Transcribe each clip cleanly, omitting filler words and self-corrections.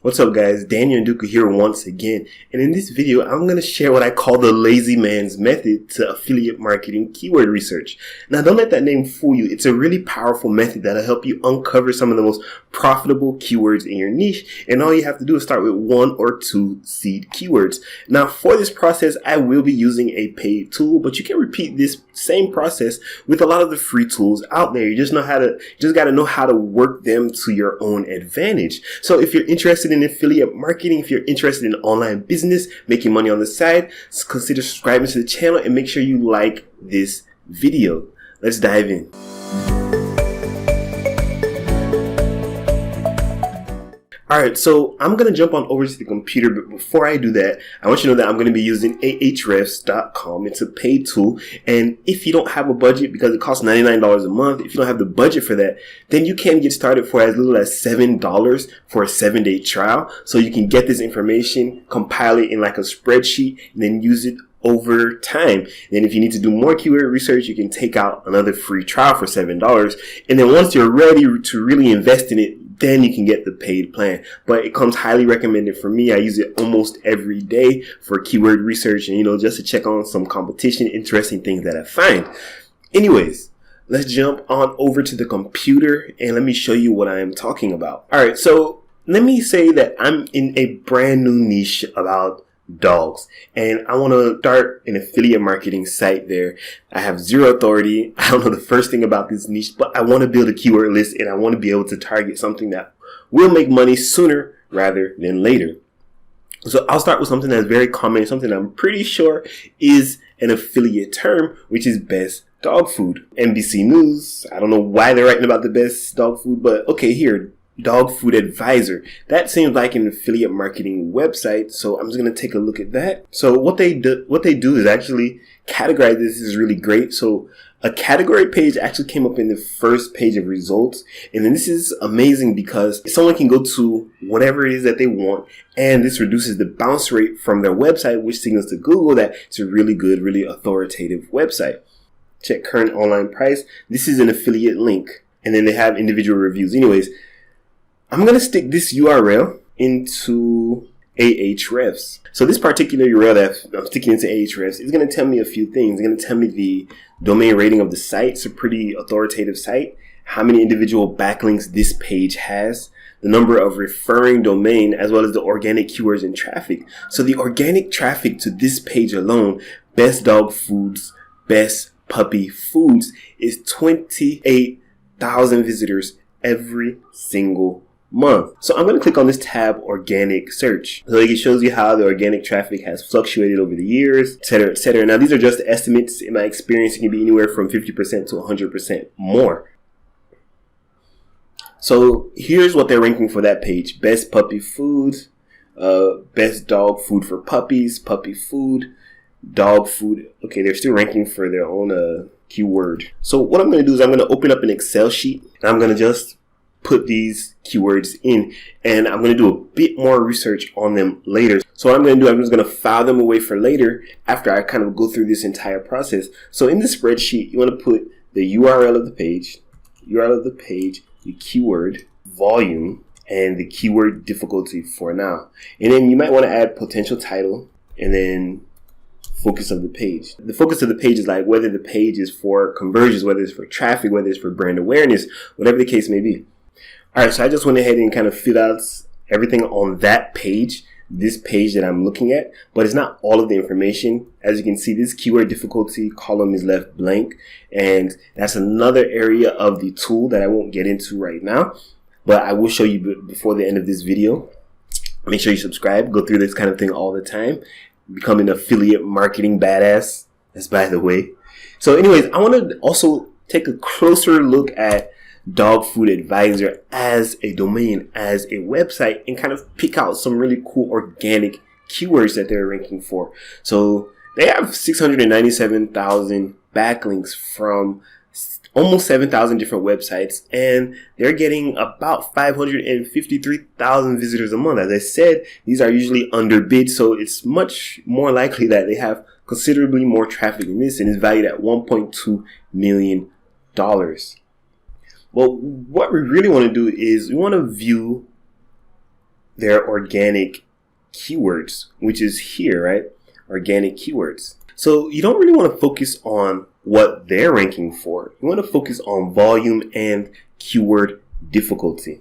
What's up guys, Daniel Ndukwu here once again, and in this video I'm going to share what I call the lazy man's method to affiliate marketing keyword research. Now don't let that name fool you, it's a really powerful method that'll help you uncover some of the most profitable keywords in your niche, and all you have to do is start with 1 or 2 seed keywords. Now for this process I will be using a paid tool, but you can repeat this same process with a lot of the free tools out there. You just got to know how to work them to your own advantage. So if you're interested in affiliate marketing, if you're interested in online business, making money on the side, consider subscribing to the channel and make sure you like this video. Let's dive in. Alright, so I'm going to jump on over to the computer, but before I do that, I want you to know that I'm going to be using ahrefs.com. It's a paid tool, and if you don't have a budget, because it costs $99 a month, if you don't have the budget for that, then you can get started for as little as $7 for a 7-day trial. So you can get this information, compile it in like a spreadsheet, and then use it over time. Then if you need to do more keyword research, you can take out another free trial for $7. And then once you're ready to really invest in it, then you can get the paid plan. But it comes highly recommended for me. I use it almost every day for keyword research and, just to check on some competition, interesting things that I find. Anyways, let's jump on over to the computer and let me show you what I am talking about. All right, so let me say that I'm in a brand new niche about dogs, and I want to start an affiliate marketing site there. I have zero authority. I don't know the first thing about this niche, but I want to build a keyword list and I want to be able to target something that will make money sooner rather than later. So I'll start with something that's very common, something I'm pretty sure is an affiliate term, which is best dog food. NBC News, I don't know why they're writing about the best dog food, but okay, here, Dog Food Advisor. That seems like an affiliate marketing website, so I'm just going to take a look at that. So what they do is actually categorize this. Is really great. So a category page actually came up in the first page of results, and then this is amazing because someone can go to whatever it is that they want, and this reduces the bounce rate from their website, which signals to Google that it's a really good, really authoritative website. Check current online price. This is an affiliate link, and then they have individual reviews. Anyways, I'm going to stick this URL into Ahrefs. So this particular URL that I'm sticking into Ahrefs is going to tell me a few things. It's going to tell me the domain rating of the site. It's a pretty authoritative site. How many individual backlinks this page has. The number of referring domain, as well as the organic keywords and traffic. So the organic traffic to this page alone, best dog foods, best puppy foods, is 28,000 visitors every single month. So I'm going to click on this tab, organic search. So it shows you how the organic traffic has fluctuated over the years, etc., etc. Now these are just estimates. In my experience, it can be anywhere from 50% to 100% more. So here's what they're ranking for that page: best puppy food, best dog food for puppies, puppy food, dog food. Okay, they're still ranking for their own keyword. So what I'm going to do is I'm going to open up an Excel sheet, and I'm going to just put these keywords in, and I'm going to do a bit more research on them later. So what I'm going to do, I'm just going to file them away for later after I kind of go through this entire process. So in the spreadsheet, you want to put the URL of the page, the keyword volume, and the keyword difficulty for now. And then you might want to add potential title and then focus of the page. The focus of the page is like whether the page is for conversions, whether it's for traffic, whether it's for brand awareness, whatever the case may be. Alright, so I just went ahead and kind of filled out everything on that page, this page that I'm looking at, but it's not all of the information. As you can see, this keyword difficulty column is left blank, and that's another area of the tool that I won't get into right now, but I will show you before the end of this video. Make sure you subscribe, go through this kind of thing all the time, become an affiliate marketing badass. That's by the way. So anyways, I want to also take a closer look at Dog Food Advisor as a domain, as a website, and kind of pick out some really cool organic keywords that they're ranking for. So they have 697,000 backlinks from almost 7,000 different websites, and they're getting about 553,000 visitors a month. As I said, these are usually underbid, so it's much more likely that they have considerably more traffic than this, and is valued at $1.2 million. Well, what we really want to do is we want to view their organic keywords, which is here, right? Organic keywords. So you don't really want to focus on what they're ranking for. You want to focus on volume and keyword difficulty.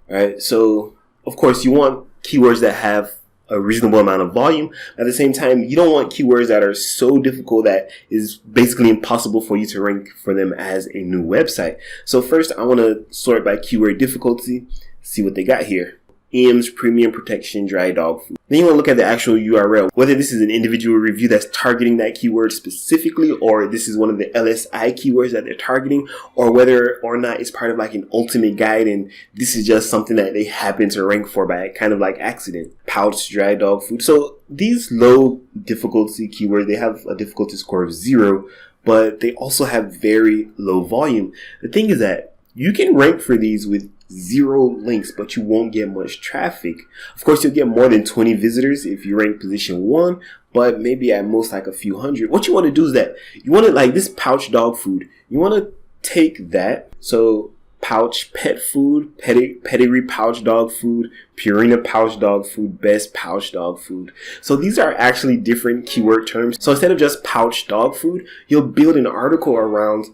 All right. So of course you want keywords that have a reasonable amount of volume. At the same time, you don't want keywords that are so difficult that is basically impossible for you to rank for them as a new website. So first, I want to sort by keyword difficulty, see what they got here. EM's premium protection dry dog food. Then you want to look at the actual URL, whether this is an individual review that's targeting that keyword specifically, or this is one of the LSI keywords that they're targeting, or whether or not it's part of like an ultimate guide and this is just something that they happen to rank for by kind of like accident. Pouch dry dog food. So these low difficulty keywords, they have a difficulty score of 0, but they also have very low volume. The thing is that you can rank for these with 0 links, but you won't get much traffic. Of course, you'll get more than 20 visitors if you rank position 1, but maybe at most like a few hundred. What you want to do is that you want to, like this pouch dog food, you want to take that. So pouch pet food, pedigree pouch dog food, Purina pouch dog food, best pouch dog food. So these are actually different keyword terms. So instead of just pouch dog food, you'll build an article around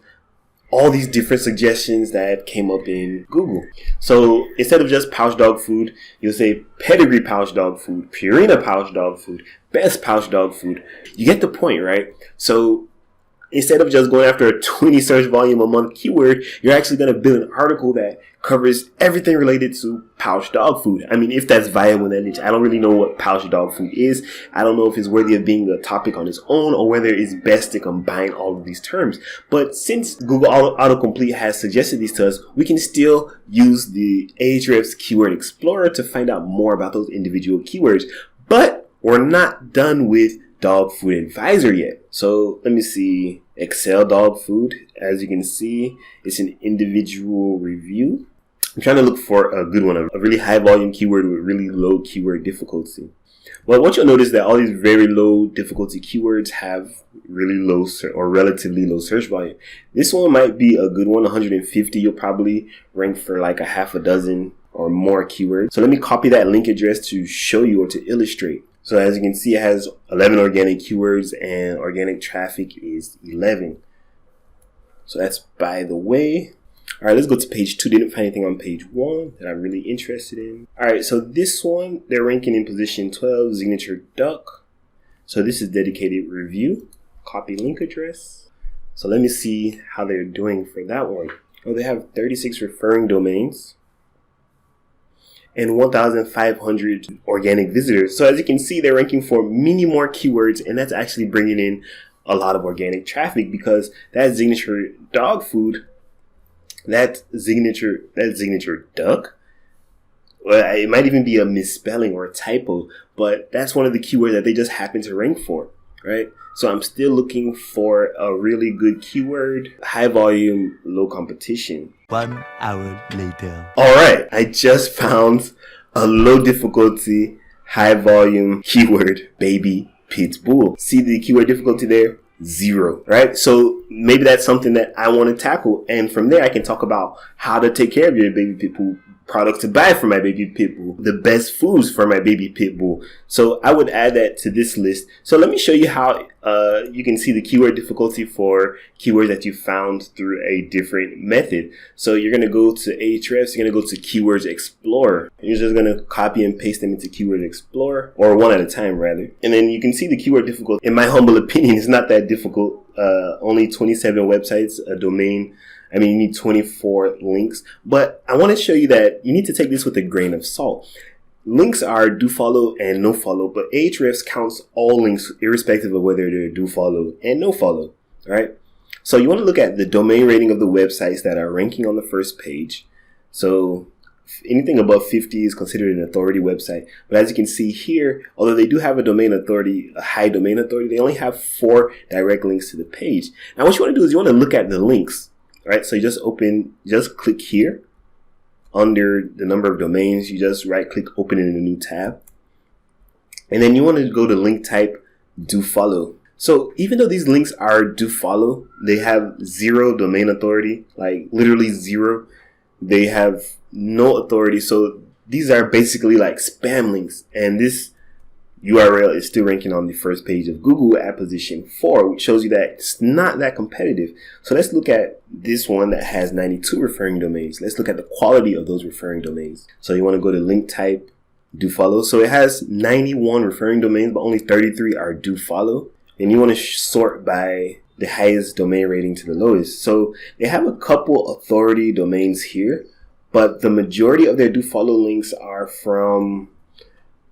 all these different suggestions that came up in Google. So instead of just pouch dog food, you'll say pedigree pouch dog food, Purina pouch dog food, best pouch dog food. You get the point, right? So instead of just going after a 20 search volume a month keyword, you're actually going to build an article that covers everything related to pouch dog food. I mean, if that's viable in that niche. I don't really know what pouch dog food is. I don't know if it's worthy of being a topic on its own or whether it's best to combine all of these terms. But since Google Autocomplete has suggested these to us, we can still use the Ahrefs Keyword Explorer to find out more about those individual keywords. But we're not done with Dog Food Advisor yet. So let me see. Excel dog food. As you can see, it's an individual review. I'm trying to look for a good one, a really high volume keyword with really low keyword difficulty. Well, what you'll notice that all these very low difficulty keywords have really low or relatively low search volume. This one might be a good one, 150. You'll probably rank for like a half a dozen or more keywords. So let me copy that link address to show you or to illustrate. So as you can see, it has 11 organic keywords and organic traffic is 11. So that's by the way. All right, let's go to page 2. Didn't find anything on page 1 that I'm really interested in. All right, so this one, they're ranking in position 12, signature duck. So this is dedicated review. Copy link address. So let me see how they're doing for that one. Oh, they have 36 referring domains and 1,500 organic visitors. So as you can see, they're ranking for many more keywords, and that's actually bringing in a lot of organic traffic because that signature dog food, that signature duck, well, it might even be a misspelling or a typo, but that's one of the keywords that they just happen to rank for, right? So I'm still looking for a really good keyword, high volume, low competition. 1 hour later. All right, I just found a low difficulty, high volume keyword, baby pit bull. See the keyword difficulty there? 0, right? So maybe that's something that I want to tackle. And from there, I can talk about how to take care of your baby pit bull, products to buy for my baby pit bull, the best foods for my baby pit bull. So I would add that to this list. So let me show you how you can see the keyword difficulty for keywords that you found through a different method. So you're going to go to Ahrefs, you're going to go to Keywords Explorer. You're just going to copy and paste them into Keywords Explorer, or one at a time rather. And then you can see the keyword difficulty. In my humble opinion, it's not that difficult. Only 27 websites, a domain. I mean, you need 24 links, but I want to show you that you need to take this with a grain of salt. Links are do follow and no follow, but Ahrefs counts all links irrespective of whether they're do follow and no follow, right? So you want to look at the domain rating of the websites that are ranking on the first page. So anything above 50 is considered an authority website. But as you can see here, although they do have a domain authority, a high domain authority, they only have 4 direct links to the page. Now what you want to do is you want to look at the links. Right, so you just click here under the number of domains. You just right click, open it in a new tab. And then you want to go to link type, do follow. So even though these links are do follow, they have 0 domain authority, like literally 0. They have no authority. So these are basically like spam links, and this URL is still ranking on the first page of Google at position 4, which shows you that it's not that competitive. So let's look at this one that has 92 referring domains. Let's look at the quality of those referring domains. So you want to go to link type, do follow. So it has 91 referring domains, but only 33 are do follow. And you want to sort by the highest domain rating to the lowest. So they have a couple authority domains here, but the majority of their do follow links are from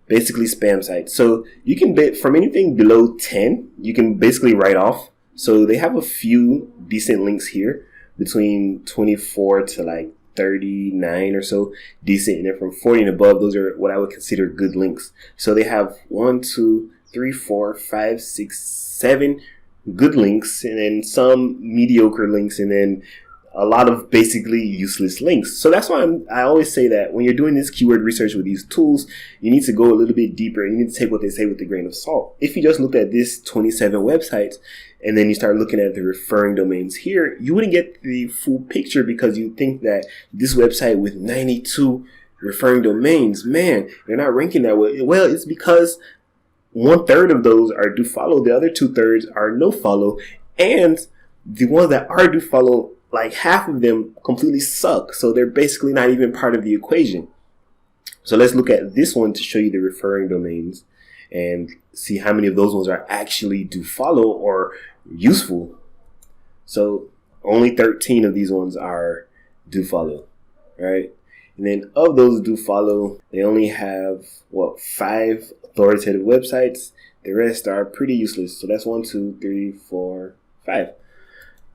basically spam sites. So you can bet from anything below 10, you can basically write off. So they have a few decent links here between 24 to like 39 or so decent, and then from 40 and above, those are what I would consider good links. So they have 1, 2, 3, 4, 5, 6, 7 good links, and then some mediocre links, and then a lot of basically useless links. So that's why I always say that when you're doing this keyword research with these tools, you need to go a little bit deeper. You need to take what they say with a grain of salt. If you just looked at this 27 websites and then you start looking at the referring domains here, you wouldn't get the full picture, because you think that this website with 92 referring domains, man, they're not ranking that well. Well, it's because 1/3 of those are do follow, the other 2/3 are no follow, and the ones that are do follow, like half of them completely suck. So they're basically not even part of the equation. So let's look at this one to show you the referring domains and see how many of those ones are actually do follow or useful. So only 13 of these ones are do follow, right? And then of those do follow, they only have 5 authoritative websites. The rest are pretty useless. So that's 1, 2, 3, 4, 5.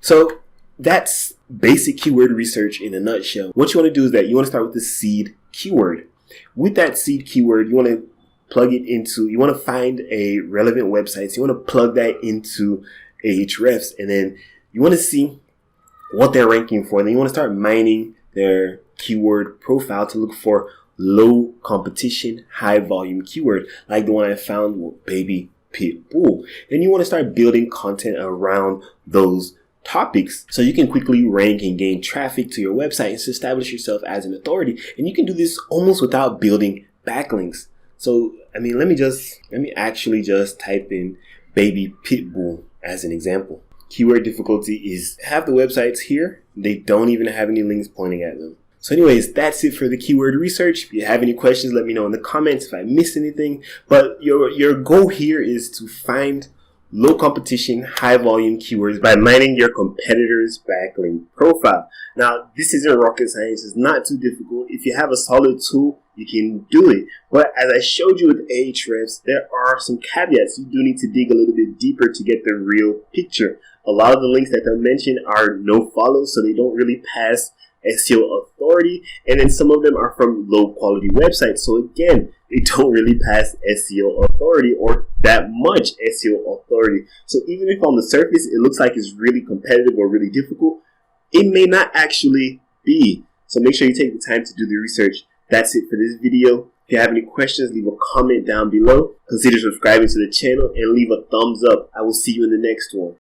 So that's basic keyword research in a nutshell. What you want to do is that you want to start with the seed keyword. With that seed keyword, you want to plug it into, you want to find a relevant website. So you want to plug that into Ahrefs, and then you want to see what they're ranking for. And then you want to start mining their keyword profile to look for low competition, high volume keyword, like the one I found with baby pit bull. Then you want to start building content around those topics so you can quickly rank and gain traffic to your website and establish yourself as an authority. And you can do this almost without building backlinks. So, let me actually just type in baby pit bull as an example. Keyword difficulty is half the websites here, they don't even have any links pointing at them. So anyways, that's it for the keyword research. If you have any questions, let me know in the comments if I missed anything. But your goal here is to find low competition, high volume keywords by mining your competitor's backlink profile. Now, this isn't rocket science. It's not too difficult. If you have a solid tool, you can do it. But as I showed you with Ahrefs, there are some caveats. You do need to dig a little bit deeper to get the real picture. A lot of the links that I mentioned are no follow, so they don't really pass SEO authority, and then some of them are from low quality websites, so again, they don't really pass SEO authority or that much SEO authority. So even if on the surface it looks like it's really competitive or really difficult, it may not actually be. So make sure you take the time to do the research. That's it for this video. If you have any questions, leave a comment down below. Consider subscribing to the channel and leave a thumbs up. I will see you in the next one.